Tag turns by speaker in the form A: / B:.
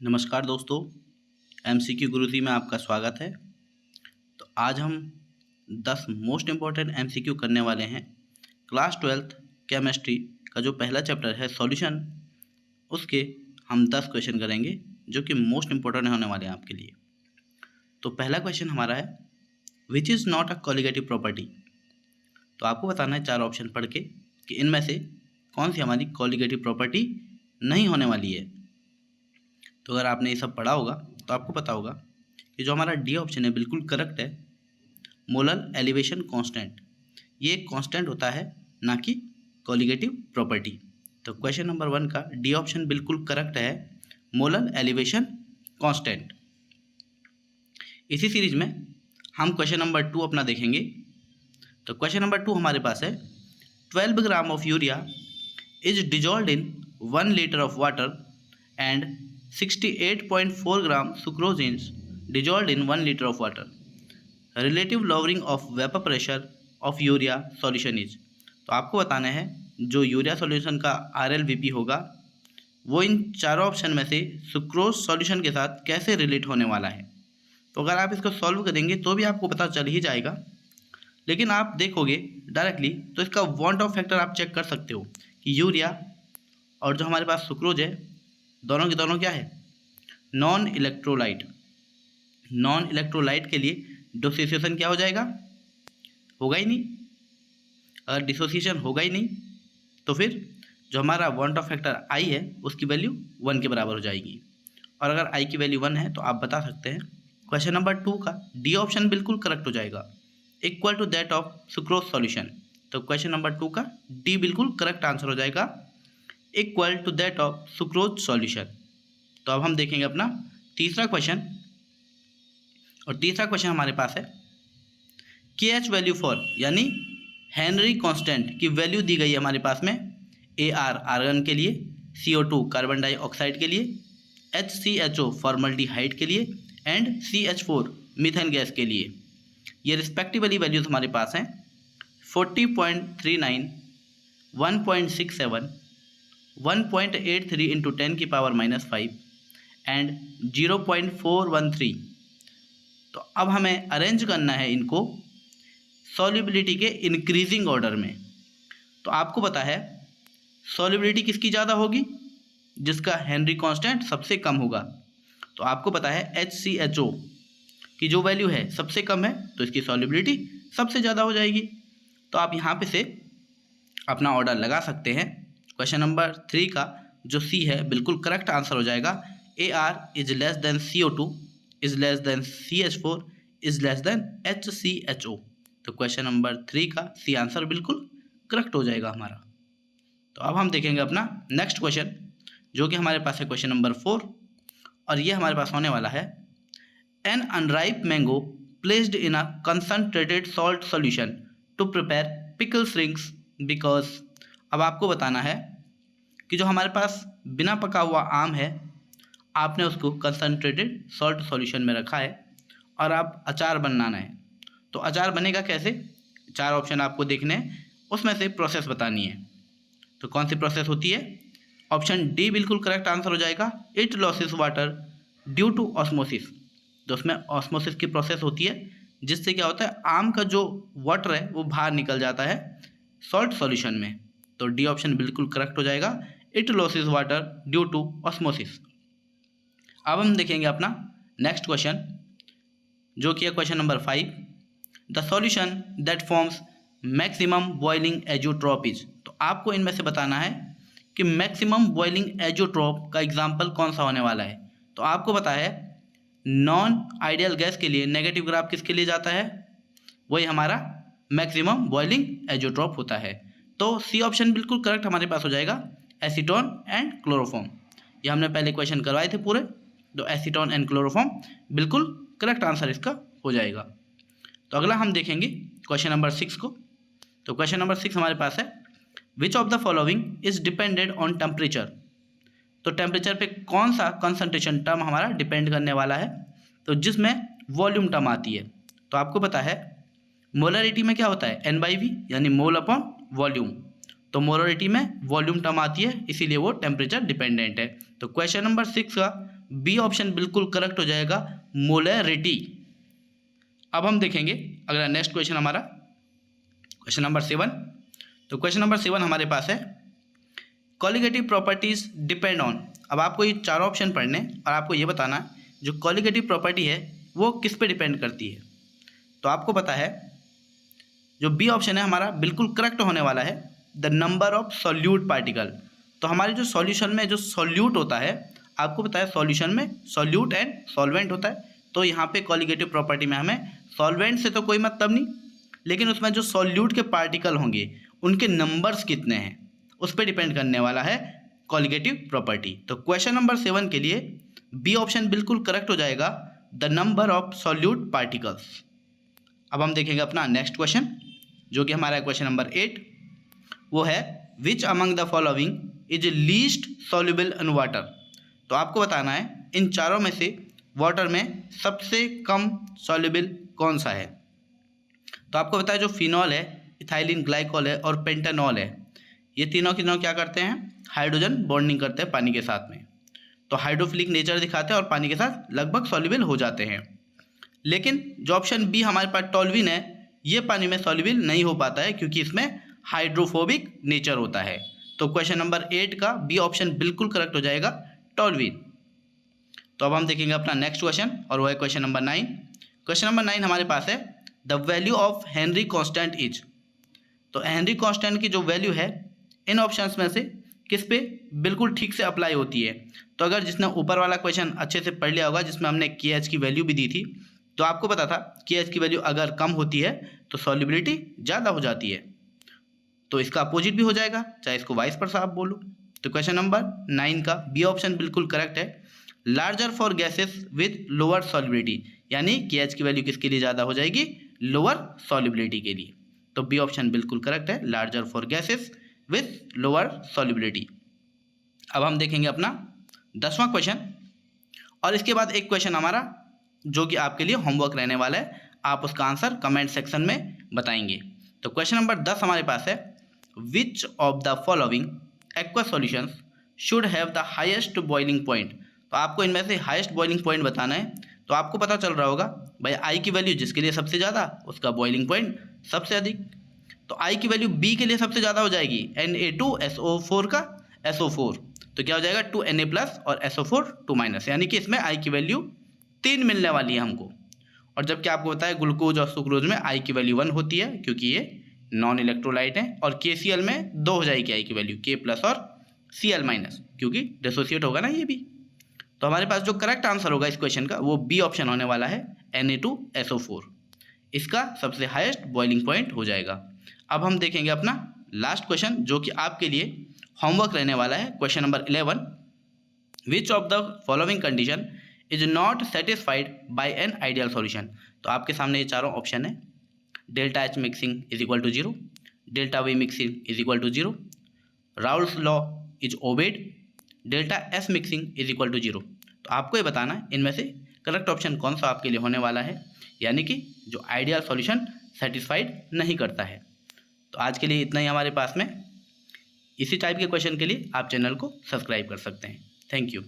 A: नमस्कार दोस्तों, एमसीक्यू गुरुजी में आपका स्वागत है। तो आज हम 10 मोस्ट इम्पॉर्टेंट एमसीक्यू करने वाले हैं। क्लास 12th केमिस्ट्री का जो पहला चैप्टर है सॉल्यूशन, उसके हम 10 क्वेश्चन करेंगे जो कि मोस्ट इम्पॉर्टेंट होने वाले हैं आपके लिए। तो पहला क्वेश्चन हमारा है, which is not a colligative property. तो आपको बताना है 4 ऑप्शन पढ़ के कि इनमें से कौन सी हमारी कॉलिगेटिव प्रॉपर्टी नहीं होने वाली है। तो अगर आपने ये सब पढ़ा होगा तो आपको पता होगा कि जो हमारा डी ऑप्शन है बिल्कुल करेक्ट है। मोलर एलिवेशन कांस्टेंट, ये एक कांस्टेंट होता है, ना कि कॉलिगेटिव प्रॉपर्टी। तो क्वेश्चन नंबर 1 का डी ऑप्शन बिल्कुल करेक्ट है, मोलर एलिवेशन कांस्टेंट। इसी सीरीज में हम क्वेश्चन नंबर 2 अपना देखेंगे। तो क्वेश्चन नंबर 2 हमारे पास है, 12 gram of urea is dissolved in 1 litre of water and 68.4 gram sucrose is dissolved in 1 liter of water. Relative lowering of vapor pressure of urea solution is. तो आपको बताना है जो यूरिया सॉल्यूशन का RLVP होगा वो इन चारों ऑप्शन में से सुक्रोज सॉल्यूशन के साथ कैसे रिलेट होने वाला है। तो अगर आप इसको सॉल्व करेंगे तो भी आपको पता चल ही जाएगा, लेकिन आप देखोगे डायरेक्टली तो इसका वांट ऑफ फैक्टर आप चेक कर सकते हो कि यूरिया और जो हमारे पास सुक्रोज है दोनों के दोनों क्या है, नॉन इलेक्ट्रोलाइट। नॉन इलेक्ट्रोलाइट के लिए डिसोसिएशन क्या हो जाएगा, होगा ही नहीं। अगर डिसोसिएशन होगा ही नहीं तो फिर जो हमारा वांट ऑफ फैक्टर आई है उसकी वैल्यू 1 के बराबर हो जाएगी। और अगर आई की वैल्यू 1 है तो आप बता सकते हैं क्वेश्चन नंबर 2 का डी ऑप्शन बिल्कुल करेक्ट हो जाएगा, equal to that of sucrose solution. तो क्वेश्चन नंबर 2 का डी बिल्कुल करेक्ट आंसर हो जाएगा, equal to that of sucrose solution. तो अब हम देखेंगे अपना तीसरा क्वेश्चन, और तीसरा क्वेश्चन हमारे पास है, के एच वैल्यू फॉर यानी हेनरी कांस्टेंट की वैल्यू दी गई है हमारे पास में, ए आर आर्गन के लिए, CO2 कार्बन डाइऑक्साइड के लिए, HCHO फॉर्मल्डिहाइड के लिए एंड CH4 मीथेन गैस के लिए। ये रिस्पेक्टिवली वैल्यूज हमारे पास हैं 40.39, 1.67, 1.83 इंटू 10 की पावर -5 एंड 0.413। तो अब हमें अरेंज करना है इनको सॉल्युबिलिटी के इंक्रीजिंग ऑर्डर में। तो आपको पता है सॉल्युबिलिटी किसकी ज़्यादा होगी, जिसका हेनरी कांस्टेंट सबसे कम होगा। तो आपको पता है HCHO की जो वैल्यू है सबसे कम है तो इसकी सॉल्युबिलिटी सबसे ज़्यादा हो जाएगी। तो आप यहाँ पे से अपना ऑर्डर लगा सकते हैं। क्वेश्चन नंबर 3 का जो सी है बिल्कुल करेक्ट आंसर हो जाएगा, AR is less than CO2 is less than CH4 is less than HCHO। तो क्वेश्चन नंबर 3 का सी आंसर बिल्कुल करेक्ट हो जाएगा हमारा। तो अब हम देखेंगे अपना नेक्स्ट क्वेश्चन जो कि हमारे पास है क्वेश्चन नंबर 4, और ये हमारे पास होने वाला है, an unripe mango placed in a concentrated salt solution to prepare pickles rings because. अब आपको बताना है कि जो हमारे पास बिना पका हुआ आम है आपने उसको कंसनट्रेटेड सॉल्ट सॉल्यूशन में रखा है और आप अचार बनाना है। तो अचार बनेगा कैसे, 4 ऑप्शन आपको देखने हैं, उसमें से प्रोसेस बतानी है। तो कौन सी प्रोसेस होती है, ऑप्शन डी बिल्कुल करेक्ट आंसर हो जाएगा, it loses water due to osmosis. तो उसमें ऑस्मोसिस की प्रोसेस होती है जिससे क्या होता है, आम का जो वाटर है वो बाहर निकल जाता है सॉल्ट सॉल्यूशन में। तो डी ऑप्शन बिल्कुल करेक्ट हो जाएगा, it loses water due to osmosis. अब हम देखेंगे अपना नेक्स्ट क्वेश्चन जो कि है question number 5, the solution that forms maximum boiling azeotrope is. तो आपको इनमें से बताना है कि मैक्सिमम बॉइलिंग एजोट्रॉप का एग्जाम्पल कौन सा होने वाला है। तो आपको पता है नॉन आइडियल गैस के लिए नेगेटिव ग्राफ किसके लिए जाता है, वही हमारा मैक्सिमम बॉइलिंग एजोट्रॉप होता है। तो सी ऑप्शन बिल्कुल करेक्ट हमारे पास हो जाएगा, एसीटोन एंड क्लोरोफॉर्म। ये हमने पहले क्वेश्चन करवाए थे पूरे, तो एसीटोन एंड क्लोरोफॉर्म बिल्कुल करेक्ट आंसर इसका हो जाएगा। तो अगला हम देखेंगे क्वेश्चन नंबर 6 को। तो क्वेश्चन नंबर 6 हमारे पास है, विच of the following is depended on temperature. तो टेम्परेचर पे कौन सा कंसंट्रेशन टर्म हमारा डिपेंड करने वाला है, तो जिसमें वॉल्यूम टर्म आती है। तो आपको पता है मोलरिटी में क्या होता है, N/V यानी मोल अपॉन वॉल्यूम। तो मोलरिटी में वॉल्यूम टर्म आती है, इसीलिए वो टेम्परेचर डिपेंडेंट है। तो क्वेश्चन नंबर 6 का बी ऑप्शन बिल्कुल करेक्ट हो जाएगा, मोलरिटी। अब हम देखेंगे अगला नेक्स्ट क्वेश्चन हमारा क्वेश्चन नंबर 7। तो क्वेश्चन नंबर 7 हमारे पास है कॉलिगेटिव प्रॉपर्टीज डिपेंड ऑन। अब आपको ये चारों ऑप्शन पढ़ने और आपको ये बताना जो कॉलिगेटिव प्रॉपर्टी है वो किस पे डिपेंड करती है। तो आपको पता है जो बी ऑप्शन है हमारा बिल्कुल करेक्ट होने वाला है, the number of solute particle. तो हमारे जो सॉल्यूशन में जो सॉल्यूट होता है, आपको पता है सॉल्यूशन में सॉल्यूट एंड सॉल्वेंट होता है। तो यहाँ पे कॉलिगेटिव प्रॉपर्टी में हमें सॉल्वेंट से तो कोई मतलब नहीं, लेकिन उसमें जो सॉल्यूट के पार्टिकल होंगे उनके नंबर्स कितने हैं उस पर डिपेंड करने वाला है कॉलिगेटिव प्रॉपर्टी। तो क्वेश्चन नंबर 7 के लिए बी ऑप्शन बिल्कुल करेक्ट हो जाएगा, the number of solute particles. अब हम देखेंगे अपना नेक्स्ट क्वेश्चन जो कि हमारा क्वेश्चन नंबर 8। वो है which among the following is least soluble in water. तो आपको बताना है इन चारों में से वाटर में सबसे कम सॉल्युबल कौन सा है। तो आपको पता है जो फिनॉल है, इथाइलिन ग्लाइकोल है और पेंटानॉल है, ये तीनों क्या करते हैं, हाइड्रोजन बॉन्डिंग करते हैं पानी के साथ में। तो हाइड्रोफिलिक नेचर दिखाते हैं और पानी के साथ लगभग सॉल्युबल हो जाते हैं। लेकिन जो ऑप्शन बी हमारे पास टॉल्विन है, ये पानी में सॉल्युबल नहीं हो पाता है क्योंकि इसमें हाइड्रोफोबिक नेचर होता है। तो क्वेश्चन नंबर 8 का बी ऑप्शन बिल्कुल करेक्ट हो जाएगा, टॉल्विन। तो अब हम देखेंगे अपना नेक्स्ट क्वेश्चन और वो है क्वेश्चन नंबर 9। क्वेश्चन नंबर 9 हमारे पास है the value of Henry constant is. तो हेनरी कांस्टेंट की जो वैल्यू है इन ऑप्शंस में से किस पे बिल्कुल ठीक से अप्लाई होती है। तो अगर जिसने ऊपर वाला क्वेश्चन अच्छे से पढ़ लिया होगा जिसमें हमने KH की वैल्यू भी दी थी, तो आपको पता था KH की वैल्यू अगर कम होती है तो सॉल्युबिलिटी ज़्यादा हो जाती है। तो इसका अपोजिट भी हो जाएगा, चाहे इसको वाइस वर्सा आप बोलो। तो क्वेश्चन नंबर 9 का बी ऑप्शन बिल्कुल करेक्ट है, larger for gases with lower solubility, यानी KH की वैल्यू किसके लिए ज़्यादा हो जाएगी, लोअर सॉल्युबिलिटी के लिए। तो बी ऑप्शन बिल्कुल करेक्ट है, larger for gases with lower solubility. अब हम देखेंगे अपना 10वां क्वेश्चन और इसके बाद एक क्वेश्चन हमारा जो कि आपके लिए होमवर्क रहने वाला है, आप उसका आंसर कमेंट सेक्शन में बताएंगे। तो क्वेश्चन नंबर 10 हमारे पास है विच of the following aqua solutions should have the highest boiling point. तो आपको इनमें से हाईएस्ट बॉइलिंग पॉइंट बताना है। तो आपको पता चल रहा होगा भाई आई की वैल्यू जिसके लिए सबसे ज़्यादा उसका बॉइलिंग पॉइंट सबसे अधिक। तो आई की वैल्यू बी के लिए सबसे ज़्यादा हो जाएगी Na2SO4 का SO4, तो क्या हो जाएगा 2Na+ और SO4 2-, यानी कि इसमें आई की वैल्यू 3 मिलने वाली है हमको। और जबकि आपको बताया ग्लूकोज और सुक्रोज में आई की वैल्यू 1 होती है क्योंकि ये नॉन इलेक्ट्रोलाइट है, और KCl में 2 हो जाएगी आई की वैल्यू K+ और Cl- क्योंकि डिसोसिएट होगा ना ये भी। तो हमारे पास जो करेक्ट आंसर होगा इस क्वेश्चन का वो बी ऑप्शन होने वाला है, Na2SO4, इसका सबसे हाईएस्ट बॉइलिंग पॉइंट हो जाएगा। अब हम देखेंगे अपना लास्ट क्वेश्चन जो कि आपके लिए होमवर्क रहने वाला है, question number 11। Which of the following condition is not satisfied by an ideal solution. तो आपके सामने ये चारों ऑप्शन है, ΔH mixing is equal to 0, ΔV mixing is equal to 0, Raoult's law is obeyed, ΔS mixing is equal to 0। तो आपको ये बताना है इनमें से करेक्ट ऑप्शन कौन सा आपके लिए होने वाला है, यानी कि जो आइडियल सॉल्यूशन सेटिस्फाइड नहीं करता है। तो आज के लिए इतना ही हमारे पास में। इसी टाइप के क्वेश्चन के लिए आप चैनल को सब्सक्राइब कर सकते हैं। Thank you.